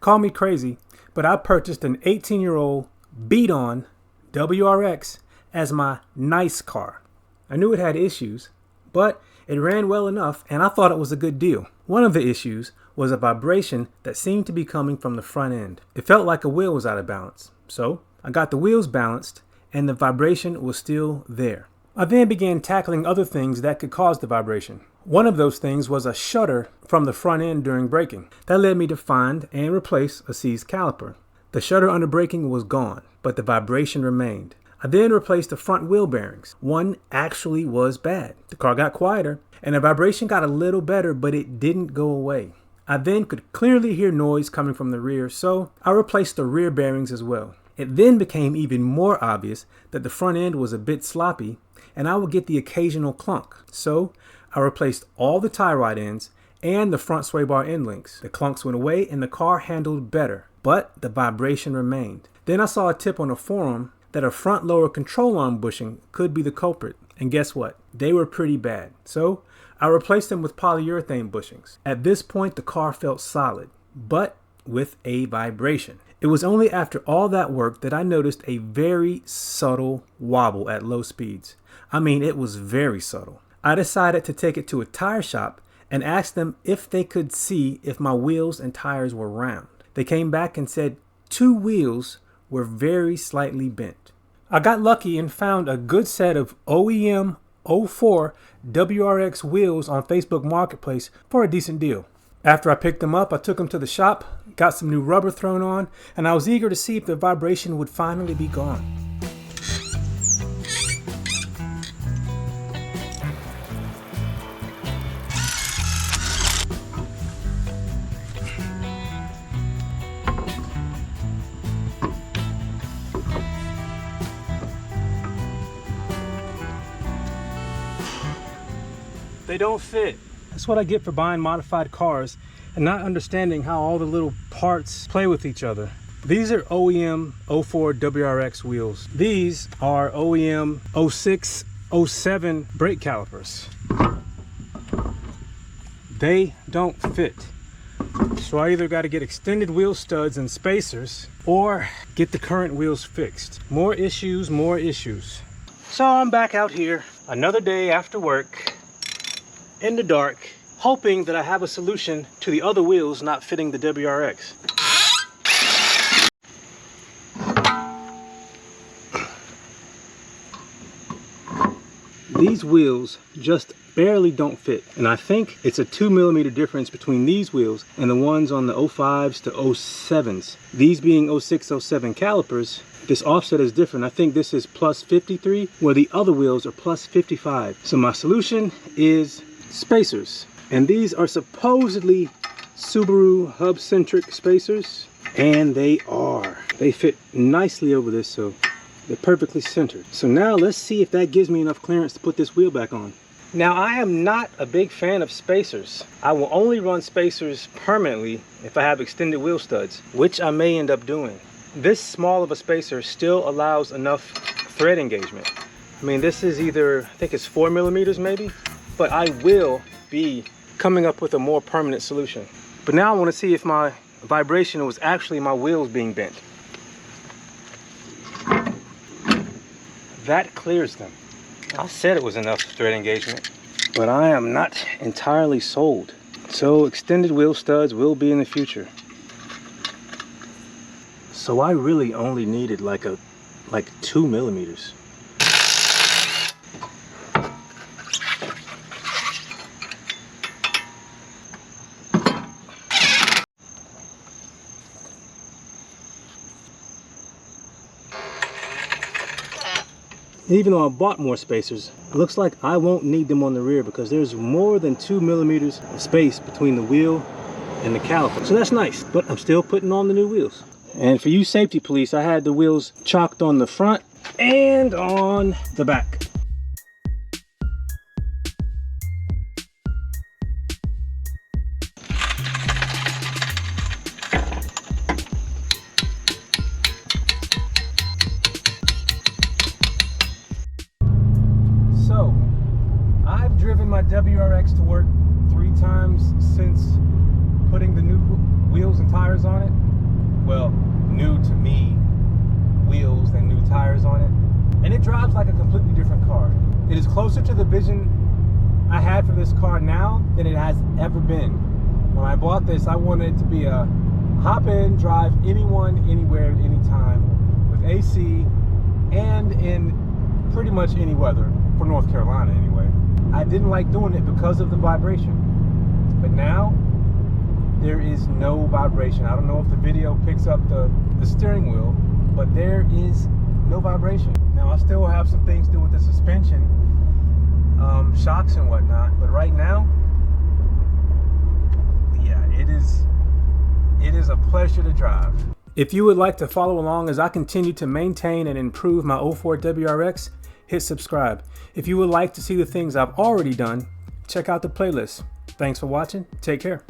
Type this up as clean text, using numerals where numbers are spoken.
Call me crazy, but I purchased an 18-year-old beat-on WRX as my nice car. I knew it had issues, but it ran well enough and I thought it was a good deal. One of the issues was a vibration that seemed to be coming from the front end. It felt like a wheel was out of balance. So I got the wheels balanced and the vibration was still there. I then began tackling other things that could cause the vibration. One of those things was a shudder from the front end during braking. That led me to find and replace a seized caliper. The shudder under braking was gone, but the vibration remained. I then replaced the front wheel bearings. One actually was bad. The car got quieter and the vibration got a little better, but it didn't go away. I then could clearly hear noise coming from the rear, so I replaced the rear bearings as well. It then became even more obvious that the front end was a bit sloppy and I would get the occasional clunk. So I replaced all the tie rod ends and the front sway bar end links. The clunks went away and the car handled better, but the vibration remained. Then I saw a tip on a forum that a front lower control arm bushing could be the culprit. And guess what? They were pretty bad. So I replaced them with polyurethane bushings. At this point, the car felt solid, but with a vibration. It was only after all that work that I noticed a very subtle wobble at low speeds. I mean, it was very subtle. I decided to take it to a tire shop and ask them if they could see if my wheels and tires were round. They came back and said 2 wheels were very slightly bent. I got lucky and found a good set of OEM 04 WRX wheels on Facebook Marketplace for a decent deal. After I picked them up, I took them to the shop, got some new rubber thrown on, and I was eager to see if the vibration would finally be gone. They don't fit. That's what I get for buying modified cars and not understanding how all the little parts play with each other. These are OEM 04 WRX wheels. These are OEM 06, 07 brake calipers. They don't fit. So I either got to get extended wheel studs and spacers or get the current wheels fixed. More issues, more issues. So I'm back out here another day after work in the dark, hoping that I have a solution to the other wheels not fitting the WRX. These wheels just barely don't fit, and I think it's a 2mm difference between these wheels and the ones on the 05s to 07s. These being 06, 07 calipers, this offset is different. I think this is plus 53, where the other wheels are plus 55. So my solution is spacers, and these are supposedly Subaru hub-centric spacers, and they fit nicely over this, so they're perfectly centered. So now let's see if that gives me enough clearance to put this wheel back on. Now I am not a big fan of spacers. I will only run spacers permanently if I have extended wheel studs, which I may end up doing. This small of a spacer still allows enough thread engagement. I mean, this is either, I think it's 4mm maybe, but I will be coming up with a more permanent solution. But now I want to see if my vibration was actually my wheels being bent. That clears them. I said it was enough thread engagement, but I am not entirely sold. So extended wheel studs will be in the future. So I really only needed like 2mm. Even though I bought more spacers, it looks like I won't need them on the rear because there's more than 2mm of space between the wheel and the caliper. So that's nice, but I'm still putting on the new wheels. And for you safety police, I had the wheels chalked on the front and on the back. So, I've driven my WRX to work 3 times since putting the new wheels and tires on it. It is closer to the vision I had for this car now than it has ever been. When I bought this, I wanted it to be a hop in, drive anyone, anywhere, anytime, with AC and in pretty much any weather, for North Carolina anyway. I didn't like doing it because of the vibration, but now there is no vibration. I don't know if the video picks up the steering wheel, but there is no vibration. Now I still have some things to do with the suspension, shocks and whatnot, but right now, yeah, it is a pleasure to drive. If you would like to follow along as I continue to maintain and improve my 04 WRX, hit subscribe. If you would like to see the things I've already done, check out the playlist. Thanks for watching. Take care.